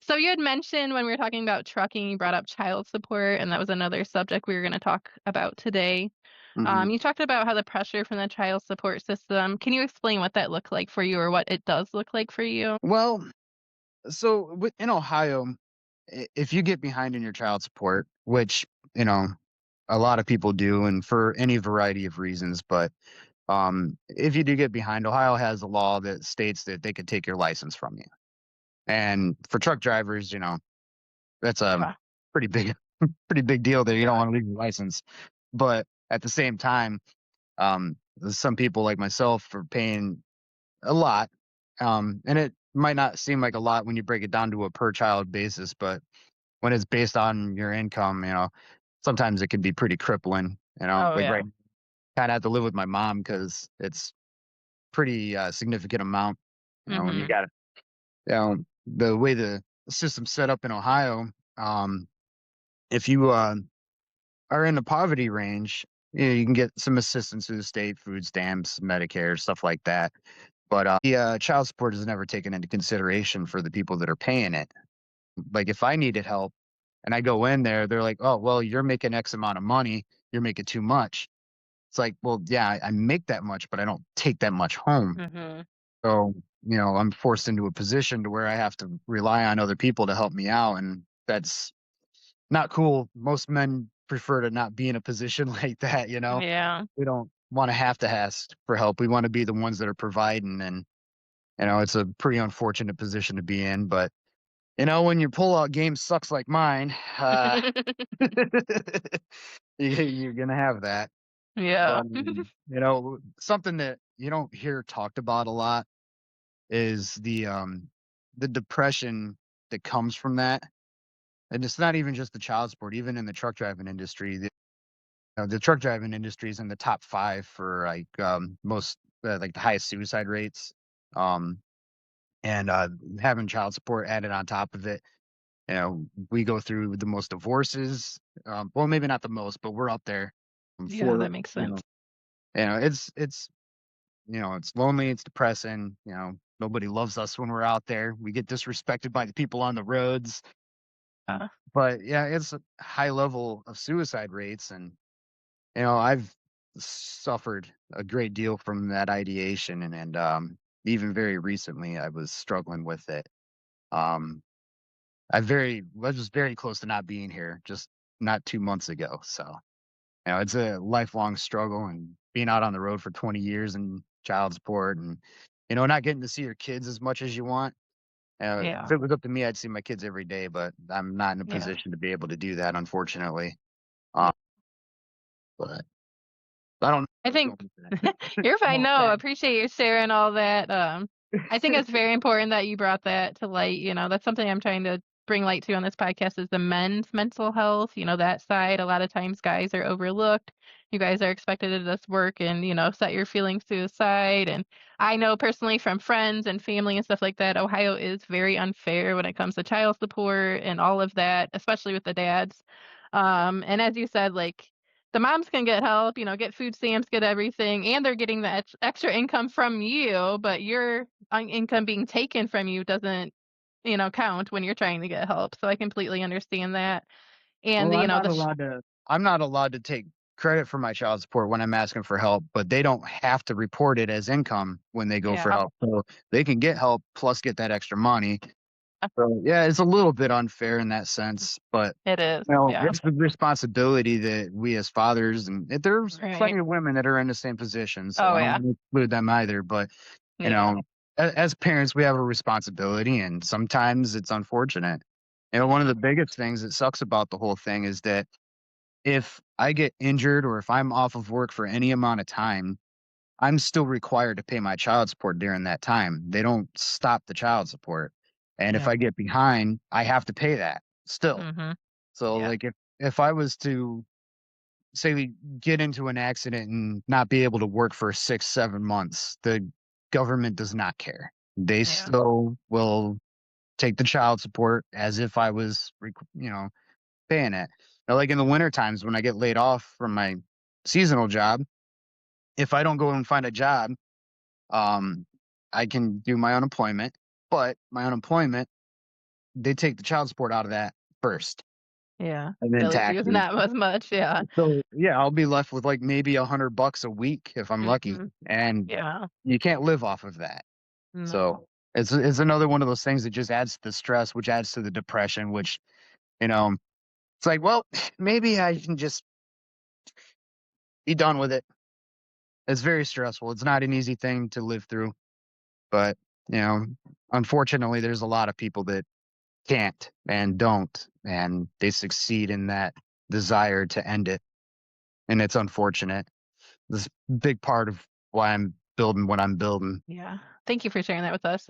So you had mentioned when we were talking about trucking, you brought up child support, and that was another subject we were going to talk about today. Hmm. You talked about how the pressure from the child support system. Can you explain what that looked like for you, or what it does look like for you? Well, so in Ohio, if you get behind in your child support, which you know a lot of people do, and for any variety of reasons, but if you do get behind, Ohio has a law that states that they could take your license from you. And for truck drivers, that's a Yeah. pretty big, pretty big deal there. You don't want to lose your license, but at the same time, some people like myself are paying a lot. And it might not seem like a lot when you break it down to a per child basis, but when it's based on your income, sometimes it can be pretty crippling. Oh Like right, yeah. kind of have to live with my mom because it's pretty significant amount. When you Mhm. got it, the way the system's set up in Ohio, um, if you are in the poverty range, you can get some assistance through the state, food stamps, Medicare, stuff like that. But the child support is never taken into consideration for the people that are paying it. Like if I needed help and I go in there, they're like, "Oh, well, you're making X amount of money. You're making too much." It's like, well, yeah, I make that much, but I don't take that much home. Mhm. So, I'm forced into a position to where I have to rely on other people to help me out. And that's not cool. Most men prefer to not be in a position like that. Yeah. We don't want to ask for help. We want to be the ones that are providing. And, it's a pretty unfortunate position to be in. But, when your pullout game sucks like mine, you're going to have that. Yeah. But, something that you don't hear talked about a lot is the depression that comes from that. And it's not even just the child support, even in the truck driving industry. The truck driving industry is in the top 5 for like most like the highest suicide rates. Um and having child support added on top of it, we go through the most divorces. Well, maybe not the most, but we're up there Yeah, for that makes you know, sense. it's lonely, it's depressing. Nobody loves us when we're out there. We get disrespected by the people on the roads. Uh, But yeah, it's a high level of suicide rates. And I've suffered a great deal from that ideation. And even very recently I was struggling with it. um I was very close to not being here just not 2 months ago. So it's a lifelong struggle, and being out on the road for 20 years and child support, and not getting to see your kids as much as you want. If yeah. it was up to me, I'd see my kids every day, but I'm not in a Yeah. position to be able to do that, unfortunately. Um, but I don't know I where I was think going with that. you're fine. Well, No, I thanks. appreciate you sharing all that. I think it's very important that you brought that to light. That's something I'm trying to bring light to on this podcast is the men's mental health. That side. A lot of times guys are overlooked. You guys are expected to just work and, set your feelings to the side. And I know personally from friends and family and stuff like that, Ohio is very unfair when it comes to child support and all of that, especially with the dads. And as you said, like the moms can get help, get food stamps, get everything, and they're getting the extra income from you, but your income being taken from you doesn't, count when you're trying to get help. So I completely understand that. And Well, the, I'm you know, not the allowed to I'm not allowed to take credit for my child support when I'm asking for help, but they don't have to report it as income when they go for yeah, help. So they can get help plus get that extra money. So yeah, it's a little bit unfair in that sense, but it is. Yeah. it's the responsibility that we as fathers, and there's Right. plenty of women that are in the same position, so Oh I don't yeah. want to exclude them either. But you Yeah. know, as parents, we have a responsibility, and sometimes it's unfortunate. One of Yeah. the biggest things that sucks about the whole thing is that if I get injured or if I'm off of work for any amount of time, I'm still required to pay my child support during that time. They don't stop the child support. And if Yeah. I get behind, I have to pay that still. Mhm. So Yeah. like if I was to say we get into an accident and not be able to work for 6, 7 months, the government does not care. They Yeah. still will take the child support as if I was paying it. Now, like in the winter times when I get laid off from my seasonal job, if I don't go and find a job, um, I can do my unemployment, but my unemployment they take the child support out of that first, Yeah. and then That leaves you with taxes. not as much, yeah. So yeah, I'll be left with like maybe $100 a week if I'm lucky, Mhm. and Yeah. you can't live off of that. No. So it's another one of those things that just adds to the stress, which adds to the depression, which you know it's like, well, maybe I can just be done with it. It's very stressful. It's not an easy thing to live through, but you know, unfortunately, there's a lot of people that can't and don't, and they succeed in that desire to end it, and it's unfortunate. This big part of why I'm building what I'm building. Yeah. Thank you for sharing that with us.